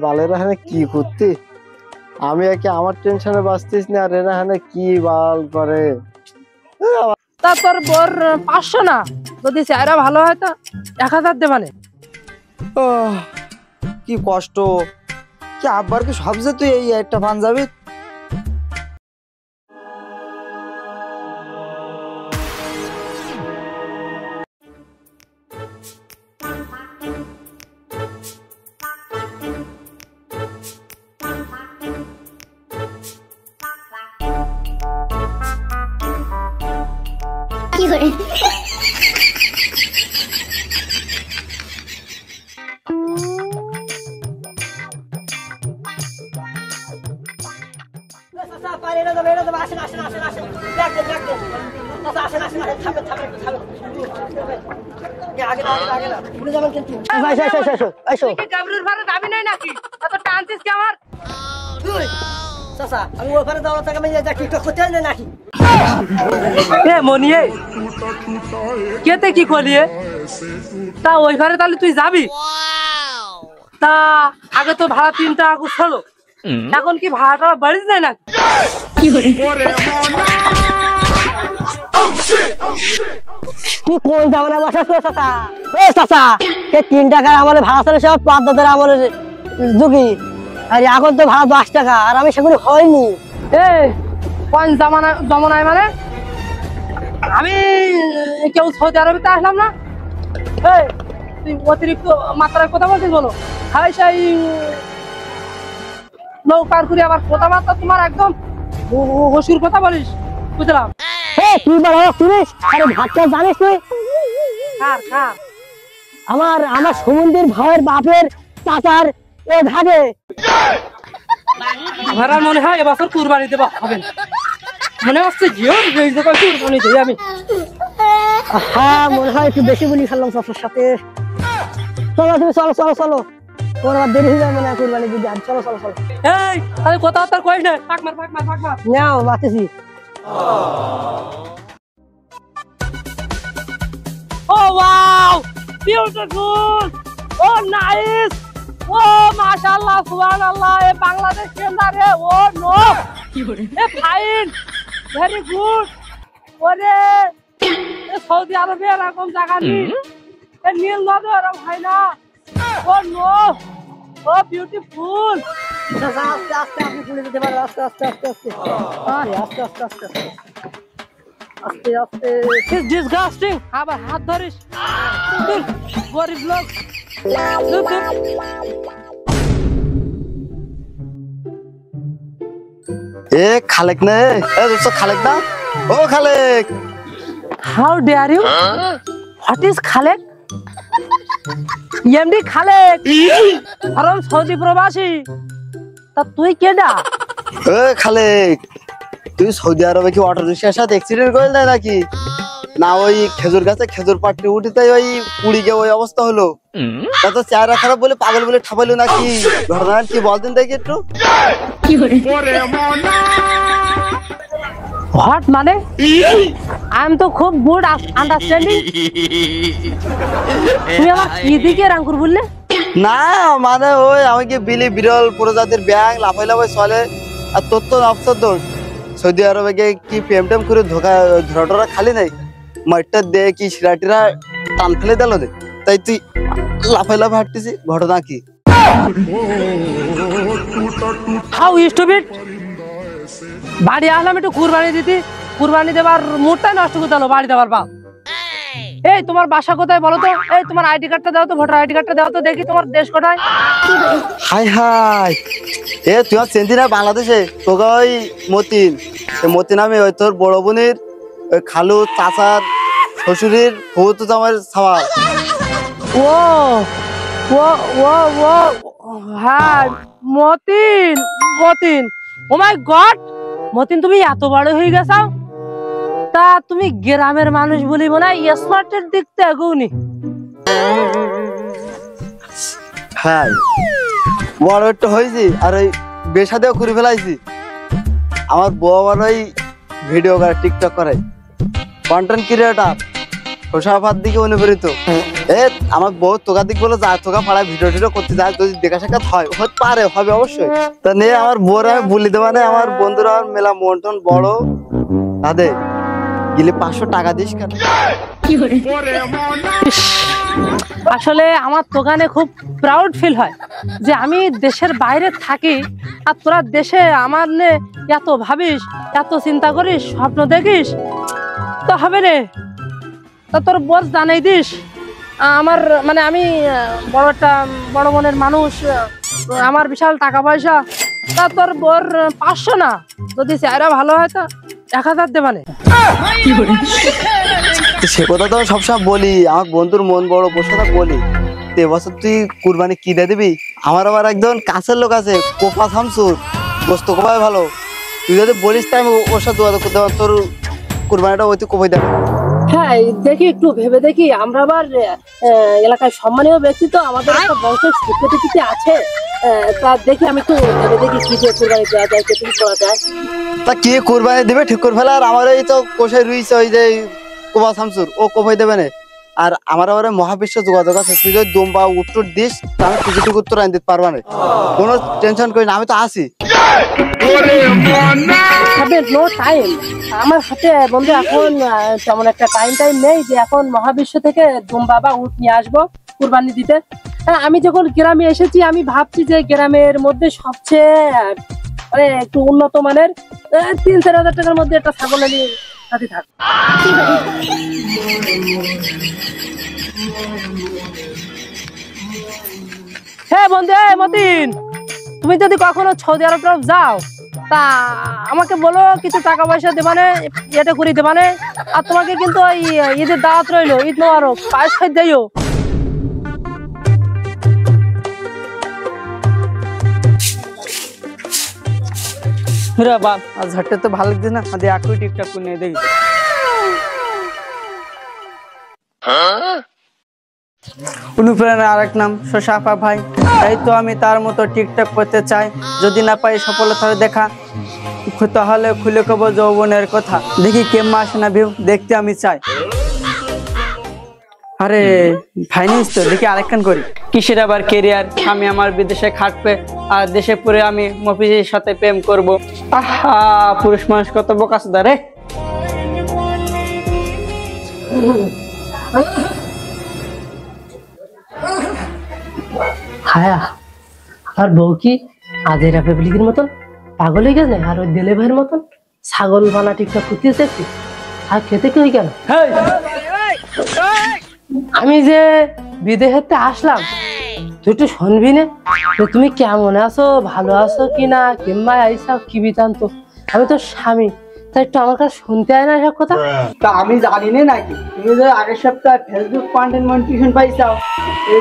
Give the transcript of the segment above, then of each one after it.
বালেরা হানে কি করতে, আমি একে আমার টেনশনে বাঁচতিস না, আর এরা হানে কি বাল করে। তা তোর বোর 500 না, যদি চেহারা ভালো হয় তো 1000 দে মানে। কি কষ্ট, কি আব্বার কি সবচেয়ে তুই এই একটা পাঞ্জাবি। কেতে কি করলিয়ে তা ওই ঘরে তাহলে তুই যাবি? তা আগে তো ভাড়া 3 টাকা ছিল, এখন কি ভাড়াটা বাড়ি যায় না? তুই কোন জামানা বসাস চাচা? ও চাচা, কে 3 টাকার আমলে ভাড়া ছিল সব 5 দাদার আমলের যুগি, আর এখন তো ভাড়া 10 টাকা, আর আমি সেগুলো হয়নি। কোন জমানায় মানে আমি কেউ সৌদি আরবিতে আসলাম না। তুই অতিরিক্ত মাত্রায় কথা বলছিস বলো। হাই সেই নৌকার করে আবার কথাবার্তা তোমার একদম হসুর কথা বলিস, বুঝলাম। তুই বলো শুনিস, আরে ভাতটা জানিস তুই? আমার সমুদ্রের ভাইয়ের বাপের চাচার এ ভাগে। আমার মনে হয় এবছর কুরবানি দেওয়া হবে না, মনে হচ্ছে কুরবানি দেই আমি। হ্যাঁ মনে হয় একটু বেশি বলি ফেললাম চাচার সাথে। চলো তুমি চলো চলো চলো, তোর আবার দেরি হয়ে যাবে না কুরবানি দিতে। চলো চলো চলো। আরে কথাবার্তা কইস না, পাক মার নাও বাতেছি। Oh wow! Beautiful! Oh nice! Oh mashallah, subhanallah! ये बांग्लादेश के अंदर है। Oh no! ये fine! Very good! ओरे ये सऊदी अरब में रकम जगह नहीं। ये नील नदी है भाई ना। Oh no! Oh beautiful! আস্তে আস্তে আস্তে আপনি খুলে দিতে পারো, আস্তে আস্তে আস্তে আস্তে আরে আস্তে আস্তে আস্তে আস্তে আস্তে। It's disgusting! আবার হাত ধরিস। গরিব লোক। এ খালেক না, এ দোস্ত খালেক না, ও Khalek. How dare you? What is Khalek? MD Khalek, কারণ সৌদি প্রবাসী। তা তুই কেডা? এ খালেক, তুই সৌদি আরবে কি অটো রিক্সার সাথে অ্যাক্সিডেন্ট করে দেয় নাকি? না ওই খেজুর গাছে খেজুর পাট্টি উঠিতে ওই পুড়ি গিয়ে ওই অবস্থা হলো? তা তো চেহারা খারাপ বলে পাগল বলে ঠাপাইলো নাকি? ঘটনা কি বলতেন দেখি একটু। হোয়াট মানে? আই এম তো খুব গুড আন্ডারস্ট্যান্ডিং। তুই আমার কি দিকে রাঙ্কুর বললে? না মানে ওই আমাকে বিলি বিরল প্রজাতির ব্যাং লাফাই লাফাই চলে, আর তোর তো নফসর দোষ। সৌদি আরবে গিয়ে কি প্রেম টেম করে ধরা খালি নাই, মাঠটা দে কি সিরাটিরা টান ফেলে দিল দে, তাই তুই লাফাই লাফাই হাঁটতেছি। ঘটনা কি? How stupid! বাড়ি আসলাম একটু কুরবানি দিতে, কুরবানি দেবার মুডটাই নষ্ট করতে হলো বাড়ি দেওয়ার বাপ। এই তোমার বাসা কোথায় বলো তো? এই তোমার আইডি কার্ডটা দাও তো, ভোটার আইডি কার্ডটা দাও তো, দেখি তোমার দেশ কোথায়। হাই হাই, এ তুই আর চেনতি না বাংলাদেশে? তোকে ওই মতিন আমি ওই তোর বড় বোনের ওই খালু চাচার শ্বশুরের তো আমার সওয়াল। ও ও ও ও হ্যাঁ মতিন, ও মাই গড মতিন, তুমি এত বড় হয়ে গেছো? তা তুমি গ্রামের মানুষ বলি মনে হয় স্মার্টের দিকতে এগোনি। হ্যাঁ বড় একটু হয়েছি, আর ওই বেসাদেও করে ফেলাইছি। আমার বউ আবার ওই ভিডিও করে টিকটক করে, কন্টেন্ট ক্রিয়েটার, শোষাবাদ দিকে অনুপ্রেরিত। এ আমার বউ তোকা দিক বলে যা তোকা পাড়ায় ভিডিও টিডিও করতে যায়, যদি দেখা সাক্ষাৎ হয় হতে পারে, হবে অবশ্যই। তা নিয়ে আমার বউর আমি বলি দেবা না, আমার বন্ধুরা আমার মেলা মন টন বড়, তাদের গেলে 500 টাকা দিস কেন? আসলে আমার দোকানে খুব প্রাউড ফিল হয় যে আমি দেশের বাইরে থাকি আর তোরা দেশে আমার নে এত ভাবিস, এত চিন্তা করিস, স্বপ্ন দেখিস, তো হবে রে। তা তোর বস জানাই দিস আমার মানে আমি বড় একটা বড় মনের মানুষ, আমার বিশাল টাকা পয়সা। তা তোর বোর 500 না, যদি চেহারা ভালো হয় তা 1000 দেবানে। সে কথা তো সবসময় বলি, আমার বন্ধুর মন বড়, বোর সাথে বলি। তো এবছর তুই কুরবানি কি দিয়ে দিবি? আমার আবার একজন কাছের লোক আছে, কোপা শামসুর, গোস্ত কোপায় ভালো। তুই যদি বলিস তাই আমি ওর সাথে যোগাযোগ করতে পারবো, তোর কুরবানিটা ওই তুই কোপাই দেবে। হ্যাঁ দেখি, একটু ভেবে দেখি। আমরা আবার এলাকায় সম্মানীয় ব্যক্তি, তো আমাদের একটা বংশের স্বীকৃতি আছে। তা দেখি আমি একটু ভেবে দেখি কি দিয়ে কুরবানি দেওয়া যায়, কেটে করা যায়। তা কে কুরবানি দেবে ঠিক করে ফেলে। আর আমার এই তো কোষায় রুইছে ওই যে কোপা শামসুর, ও কোপাই দেবে না। আর আমার আবার মহাবিশ্ব যোগাযোগ আছে, তুই যদি দম বা উত্তর দিস তা আমি টিকিট উত্তর আনি দিতে পারবা না, কোনো টেনশন করি না, আমি তো আছি। নো টাইম আমার হাতে বন্ধু, এখন তেমন একটা টাইম নেই যে এখন মহাবিশ্ব থেকে দুম্বা বা উট নিয়ে আসবো কুরবানি দিতে। আমি যখন গ্রামে এসেছি আমি ভাবছি যে গ্রামের মধ্যে সবচেয়ে মানে একটু উন্নত মানের 3-4 হাজার টাকার মধ্যে একটা ছাগল আনি সাথে থাক। হ্যাঁ বন্ধু, মতিন, তুমি যদি কখনো সৌদি আরব যাও তা আমাকে বলো, কিছু টাকা পয়সা দেবানে, এটা করে দেবানে। আর তোমাকে কিন্তু ওই ঈদের দাওয়াত রইলো, ঈদ মোবারক, পায়েস খাই দিও। বাপ আজ হাটতে তো ভালো লাগছে না, আজ একই টিকটক করে নিয়ে দেখি। অনুপ্রেরণার আরেক নাম শশাফা ভাই, তাই তো আমি তার মতো টিকটক করতে চাই। যদি না পাই সফলতার দেখা, তাহলে খুলে কব যৌবনের কথা। দেখি কেমন আসে না ভিউ, দেখতে আমি চাই। আরে ফাইনান্স তো দেখি আরেকখান করি। কিসের আবার কেরিয়ার, আমি আমার বিদেশে খাটবে আর দেশে পরে আমি মফিজের সাথে প্রেম করব। আহা, পুরুষ মানুষ কত বোকাচোদা রে। হায়া আর বউ কি আজেরা পাবলিকের মতন পাগল হয়ে গেছে, আর ওই দেলে ভাইয়ের মতন ছাগল বানা টিকটক করতেছে একটু, আর খেতে কি হয়ে গেল। আমি যে বিদেশেতে আসলাম, তুই একটু শুনবি না যে তুমি কেমন আছো, ভালো আছো কিনা, কিংবা আইসা কি বিতান্ত। আমি তো স্বামী, তাই একটু আমার কাছে শুনতে হয় না সব কথা। তা আমি জানি না নাকি তুমি যে আগের সপ্তাহে ফেসবুক কন্টেন্ট মনিটাইজেশন পাইছাও, এই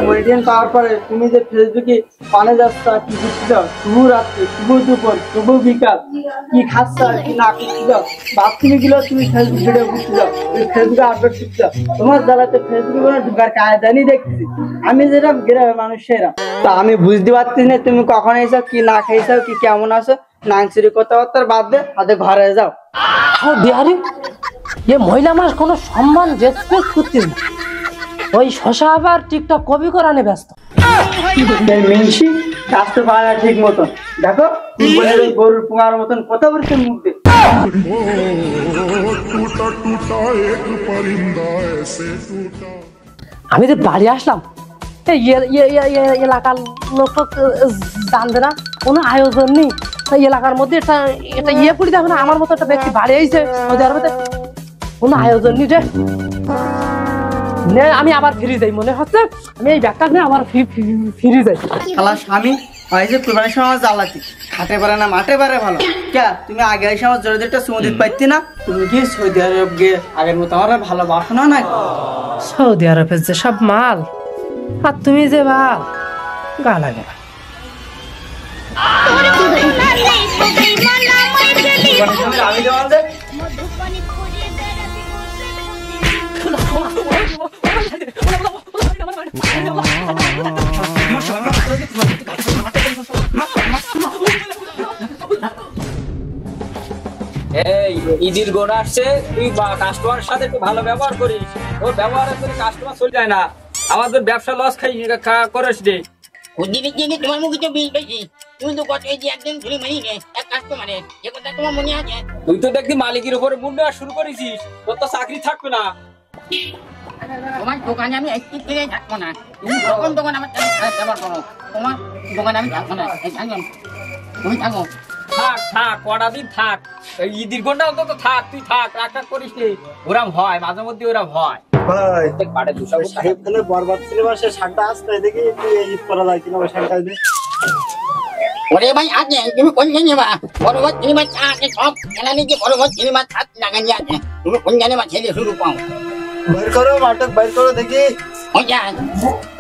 মনিটাইজেশন পাওয়ার পরে তুমি যে ফেসবুকে পানে যাচ্ছ, কি বুঝছ, শুভ রাত্রি, শুভ দুপুর, শুভ বিকাল, কি খাচ্ছ কি না খাচ্ছ, বাথরুমে গেলেও তুমি ফেসবুক ভিডিও বুঝছ, তুমি ফেসবুকে আপলোড করছ। তোমার জ্বালাতে ফেসবুকে কোনো ঢুকার কায়দানি দেখছি। আমি যেরকম গ্রামের মানুষেরা, তা আমি বুঝতে পারছি না তুমি কখন এসো, কি না খাইছো, কি কেমন আছো। নাংসিরি কথাবার্তার বাদ দে, হাতে ঘরে যাও। বিহারি এ মহিলা মানুষ কোনো সম্মান রেসপেক্ট করতে না, ওই শশা আবার টিকটক কপি করানে ব্যস্ত। মিনসি কাজ তো পারে না ঠিক মতন, দেখো গরুর পোঙার মতন কথা বলছে মুখ দিয়ে। আমি তো বাড়ি আসলাম, এলাকার লোক জানবে না, কোনো আয়োজন নেই। এলাকার মধ্যে এটা ইয়ে করি দেখো না, আমার মতো একটা ব্যক্তি বাড়ি আইছে সৌদি আরবে, কোনো আয়োজন নেই রে। আমি আবার ফিরে যাই, মনে হচ্ছে আমি এই ব্যাগটা নিয়ে আবার ফিরে যাই। শালা স্বামী হয়েছে কুরবানির সময় আমার জ্বালাতি, খাটে পারে না মাঠে পারে ভালো। কে তুমি আগে এসে আমার জোরে একটা চুমু দিতে পারতি না? তুমি কি সৌদি আরব গিয়ে আগের মতো আমার ভালোবাসো না নাকি? সৌদি আরবের যে সব মাল, আর তুমি যে মাল, গালা গেলা। আমি যেমন যে এই ঈদের গোড়া আসছে, তুই কাস্টমারের সাথে একটু ভালো ব্যবহার করিস। ও ব্যবহারের জন্য কাস্টমার চলে যায় না, আমাদের ব্যবসা লস করিস রে। খুদির জন্য তোমার মুখে তো বিল বেশি। তুমি তো কত এই যে একদিন ধরে মারিয়ে এক কাস্টমারে, এ কথা তোমার মনে আছে? তুই তো দেখি মালিকের উপরে মুন্ড শুরু করেছিস, তোর তো চাকরি থাকবে না। তোমার দোকানে আমি একটু থেকে থাকবো না। তুমি যখন দোকান আমার সাথে খারাপ ব্যবহার করো, তোমার দোকানে আমি থাকবো না। এই থাকলাম, তুমি থাকো। থাক থাক, কটা দিন থাক, এই ঈদের ঘন্টা অন্তত থাক, তুই থাক, রাগ টাগ করিস নি। ওরা ভয়, মাঝে মধ্যে ওরা ভয়। ভাই বাড়ে দুশো সাহেব তাহলে বরবাদ সিনেমার সে শার্টটা আসতে দেখি এডিট করা যায় কিনা ওই শার্টটা দিয়ে। ওরে ভাই আছে, তুমি কোন জানি বা বড়বাদ সিনেমা আছে সব খেলা নিয়ে বড়বাদ সিনেমা ছাদ লাগানি আছে। তুমি কোন জানি বা ছেলে শুরু পাও। বের করো নাটক, বের করো দেখি।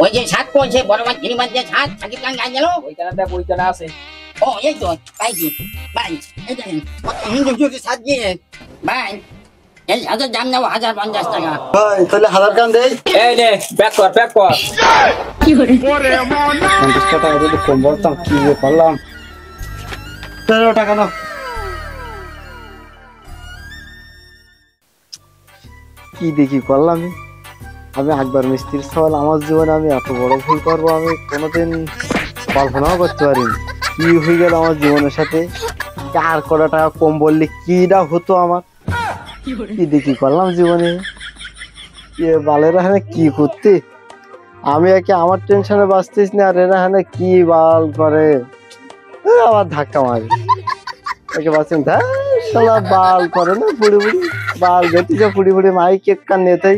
ওই যে ছাদ করছে বড়বাদ সিনেমার যে ছাদ থাকি কান গাই গেল ওইখানে দেখ, ওইখানে আছে। ও এই তো পাইছি ভাই, এই দেখেন কত সুন্দর সুন্দর ছাদ দিয়ে ভাই। এই হাজার দাম নেবো 1050 টাকা। ভাই তাহলে 1000 টাকা দেই। এই নে, প্যাক কর প্যাক কর। 50 টাকা যদি কম বলতাম কি যে করলাম। 13 টাকা নাও। কি দেখি করলাম আমি একবার মিস্ত্রির সওয়াল, আমার জীবনে আমি এত বড় ভুল করবো আমি কোনোদিন কল্পনাও করতে পারিনি। কি হয়ে গেল আমার জীবনের সাথে, আর কটা টাকা কম বললে কিটা হতো আমার। কি দেখি করলাম জীবনে, বালেরা হ্যাঁ কি করতে, আমি একে আমার টেনশনে বাঁচতেছি না, আর এরা হ্যাঁ কি বাল করে আবার ধাক্কা মারে একে বাঁচেন। শালা বাল করে না বুড়ি বুড়ি বাল গেতে যা বুড়ি বুড়ি মাই কেক কান নেতাই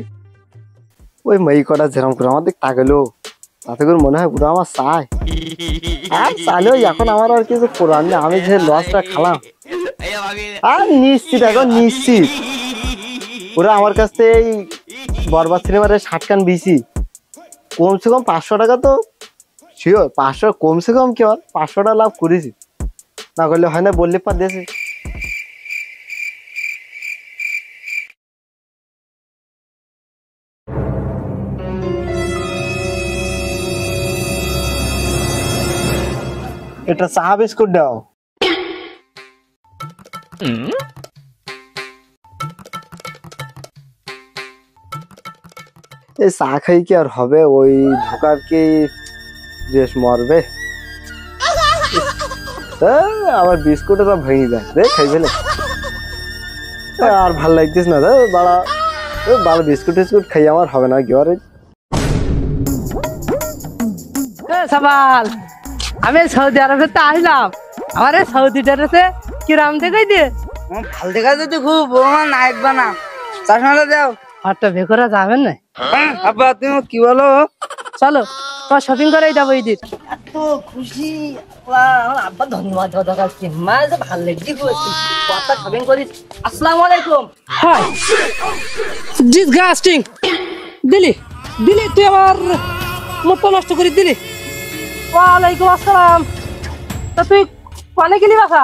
ওই মাই কটা যেরকম করে আমার দিক তাকালো তাতে করে মনে হয় পুরো আমার চায়। আর চাইলেও এখন আমার আর কিছু করার নেই, আমি যে লসটা খালাম আর নিশ্চিত, এখন নিশ্চিত ওরা আমার কাছ থেকে এই বরবাদ সিনেমার শার্ট কান বিছি কমসে কম 500 টাকা তো শিওর, 500 কমসে কম কি আর 500 টাকা লাভ করেছি, না করলে হয় না বললে পা দেশে। এটা চা বিস্কুট দাও। এই চা খাই কি আর হবে, ওই ঢোকার কি রেশ মরবে। আবার বিস্কুট সব ভেঙে যায় রে খাই ফেলে, আর ভাল লাগতিস না রে বাড়া, বাড়া বিস্কুট টিস্কুট খাই আমার হবে না কি আরে। সবাল আমি সৌদি আরবে তো আসলাম, আমার সৌদি ড্রেসে কিরাম দেখাই দিয়ে ভাল দেখা যদি খুব নায়ক বানা চশমাটা দাও। হাটটা বেকরা যাবেন না? আব্বা তুমি কি বলো? চলো তোমার শপিং করাই যাবো ঈদের। এত খুশি আমার আব্বা, ধন্যবাদ দাদা কাছে মা যে ভালো লাগছে কথা শপিং করিস। আসসালামু আলাইকুম। হাই ডিসগাস্টিং, দিলি দিলি তুই আমার মুখটা নষ্ট করে দিলি। ওয়ালাইকুম আসসালাম। তা তুই কোনে গেলি বাসা?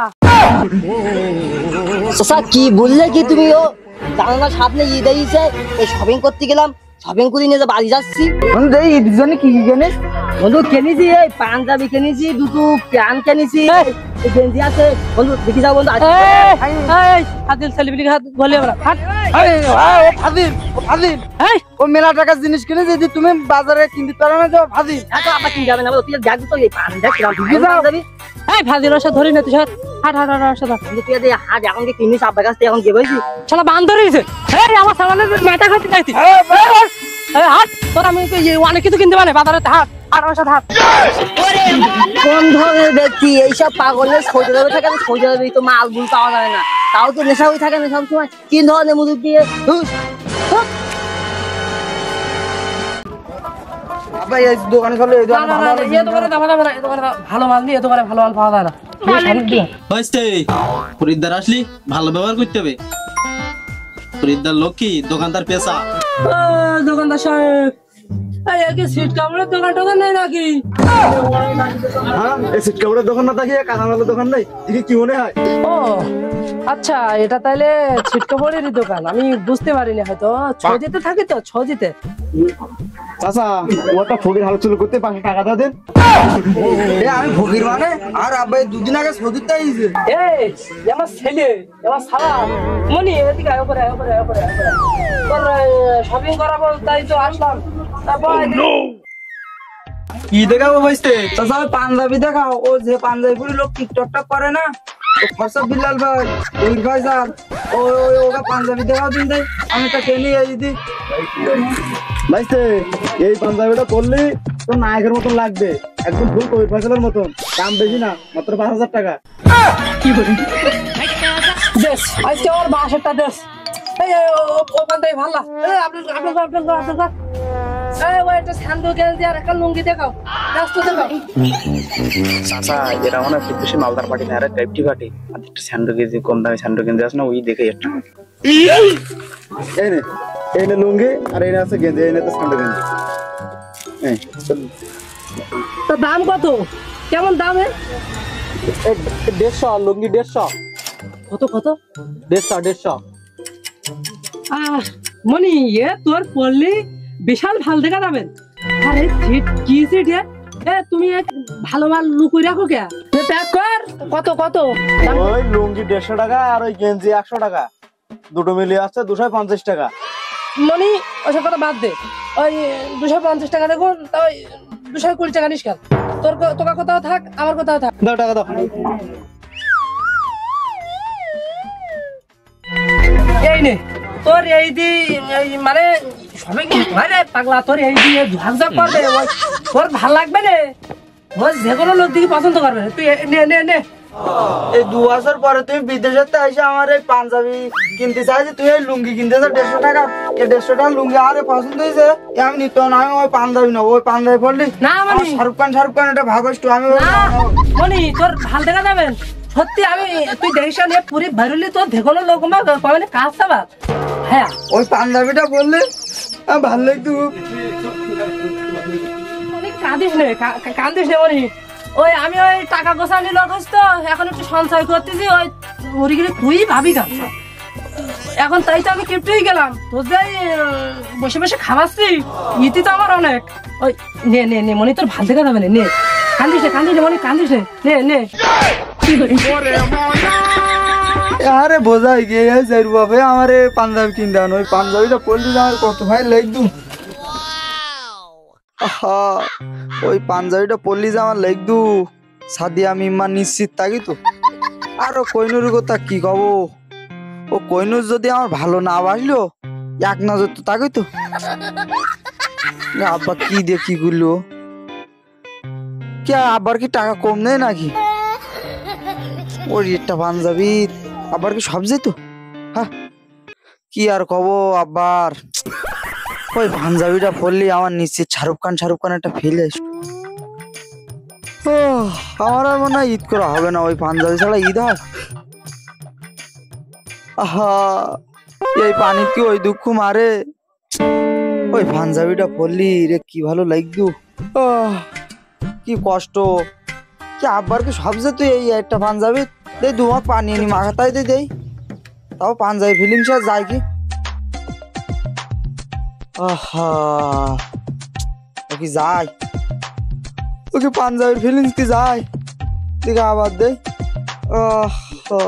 চাচা কি বললে কি তুমি, ও জানালার সামনে ঈদ আইছে এই শপিং করতে গেলাম, শপিং করে নিয়ে যে বাড়ি যাচ্ছি। বন্ধু এই ঈদের জন্য কি কি কেনিস? বন্ধু কিনেছি এই পাঞ্জাবি কিনেছি, দুটো প্যান্ট কিনেছি, এই গেঞ্জি আছে বন্ধু দেখি যাও বন্ধু। হাতিল সেলিব্রিটি হাত বলে আমরা হাট। ও মেলা টাকার জিনিস কিনে যদি তুমি বাজারে কিনতে পারো না যাও ফাজিল। এত আবার কিনতে যাবে না, তুই দেখবি তো এই পাঞ্জাবি এই ফাজিল ওর সাথে ধরি না তুই হাট হাট হাট হাট ওর সাথে তুই দিয়ে হাট এখন কি কিনিস আব্বার কাছ থেকে এখন কে বলছি শালা বান্দর হইছে। এই আমার সামনে মাথা খাইতে যাইতি। এই হাট তোর আমি অনেক কিছু কিনতে পারে বাজারে, হাট হাট ওর সাথে হাট। কোন ধরনের ব্যক্তি এইসব পাগলের সৌদি আরবে থাকে, সৌদি আরবে তো মাল বুল পাওয়া যায় না, তাও তো নেশা হয়ে থাকে না সবসময়। কি ধরনের মুরুখ দিয়ে আব্বা এই দোকানে চলো, এই দোকানে ভালো ভালো এই দোকানে দাম না, এই দোকানে ভালো মাল নেই, এই দোকানে ভালো মাল পাওয়া যায় না। হইছে খরিদ্দার আসলি ভালো ব্যবহার করতে হবে। খরিদ্দার লক্ষ্মী, দোকানদার পেশা। দোকানদার সাহেব এই কি সিট কাপড়ের দোকান টোকান নেই নাকি? এই সিট কাপড়ের দোকান না থাকিয়ে কাঁচামালের দোকান নেই, দেখি কি মনে হয়। ও আচ্ছা, এটা তাইলে ছিট কাপড়েরই দোকান, আমি বুঝতে পারিনি হয়তো। ছজিতে থাকে তো ছজিতে চাচা ওটা ফকির হাল চুল করতে 500 টাকা দাও দেন। আমি ফকির মানে আর আব্বাই দুদিন আগে সদুরটা আইছে। এই আমার ছেলে আমার সালা মনি এদিকে আয় উপরে তোর শপিং করাবো তাই তো আসলাম। তারপর কি দেখাবো ভাইস্তে? চাচা ওই পাঞ্জাবি দেখাও। ও যে পাঞ্জাবি পরে লোক টিকটকটা করে না, ফরসা বিল্লাল ভাই, ওই ভাই স্যার, ওকে পাঞ্জাবি দেখাও দিন দেয়, আমি তা কেনি এই দি। ভাইস্তে এই পাঞ্জাবিটা পরলি তো নায়কের মতন লাগবে, একদম ফুল কবির ফয়সালের মতন। দাম বেশি না, মাত্র 5000 টাকা। দেশ আজকে ওর 62টা দেশ। এই ওখান থেকে ভালো আপনার এই ওই একটা স্যান্ডো গেঞ্জি আর একটা লুঙ্গি দেখাও, রাস্ত দেখাও। চাচা এটা মনে হয় বেশি মালদার পার্টি না, আরে টাইপটি পার্টি। আর একটা স্যান্ডো গেঞ্জি, কম দামে স্যান্ডো গেঞ্জি আছে না, ওই দেখে একটা এই নে লুঙ্গি আর এই আছে গেঞ্জি, এই নে তো সান্ডো গেঞ্জি। তো দাম কত? কেমন দাম? 150 লুঙ্গি 150। কত কত? 150। মনি এ তোর পড়লি বিশাল ভাল দেখা যাবেন। আরে কি সিট এ তুমি এক ভালো মাল লুকুই রাখো কে? প্যাক কর। কত কত? ওই লুঙ্গি 150 টাকা আর ওই গেঞ্জি 100 টাকা, দুটো মিলিয়ে আছে 250 টাকা। মনি ওসব কথা বাদ দে, ওই 250 টাকা দেখুন, তা ওই 220 টাকা নিস কেন? তোর কোথাও থাক, আমার কোথাও থাক। দাও টাকা দাও। এই নে তোর এই দি মানে সবাই কি আরে পাগলা, তোর এই দিয়ে ঝাকঝাক করবে, ওই তোর ভাল লাগবে রে, ওই যে কোনো লোক দিকে পছন্দ করবে। তুই নে নে নে। এই 2 বছর পরে তুমি বিদেশে এসে আমার এই পাঞ্জাবি কিনতে চাইছি, তুই এই লুঙ্গি কিনতে চাই 150 টাকা। এই 150 টাকা লুঙ্গি আরে পছন্দ হয়েছে, আমি নিত না। আমি ওই পাঞ্জাবি নেবো, ওই পাঞ্জাবি পড়লি না মানে শাহরুখ খান এটা ভাগষ্ট। আমি মনি তোর ভাল দেখা যাবেন সত্যি। আমি তুই দেখিস না পুরি বেরোলি তোর দেখলো লোক মানে কাজ চাবা। হ্যাঁ ওই পাঞ্জাবিটা বললি ভালো লাগতো। কাঁদিস নে কাঁদিস নে মনি। ওই আমি ওই টাকা গোছানি লোক তো এখন একটু সঞ্চয় করতেছি, ওই মুড়িগুলি তুই ভাবি গা। এখন তাই তো আমি কিপটেই গেলাম, তোর যাই বসে বসে খাওয়াচ্ছি, ইতি তো আমার অনেক। ওই নে নে নে মনি, তোর ভাল দেখা যাবে না। নে কান্দিস নে মনি, কান্দিস নে নে। আরে বোঝাই গিয়ে যাইরু বাবা আমার পাঞ্জাবি কিনতে আনো। ওই পাঞ্জাবিটা পরলি আমার কত ভাই লাগতো। ওই পাঞ্জাবিটা পরলি যে আমার লাগতো, সাদি আমি ইমান নিশ্চিত থাকি তো। আরো কইনুর কথা কি কব, ও কইনুর যদি আমার ভালো না বাসলো, এক নজর তো তাকে তো। আব্বা কি দিয়ে কি করলো, কে আবার কি টাকা কম নেই নাকি? ওর একটা পাঞ্জাবি আবার কি সব যেত? হ্যাঁ কি আর কব আবার, ওই পাঞ্জাবিটা পরলি আমার নিশ্চিত শাহরুখ খান একটা ফিল আসতো। আমার আর মনে হয় ঈদ করা হবে না, ওই পাঞ্জাবি ছাড়া ঈদ হয়? আহা এই পানি কি ওই দুঃখ মারে? ওই পাঞ্জাবিটা পরলি রে কি ভালো লাগতো, কি কষ্ট। কি আব্বার কি সব যেত এই একটা পাঞ্জাবি? দে দুমাক পানি এনে মাখাতাই দেই, তাও পাঞ্জাবি ফিলিংস আর যায় কি? আহা ও কি যায়, ওকে পাঞ্জাবির ফিলিংস কি যায়? দিকে আবার দে। আহা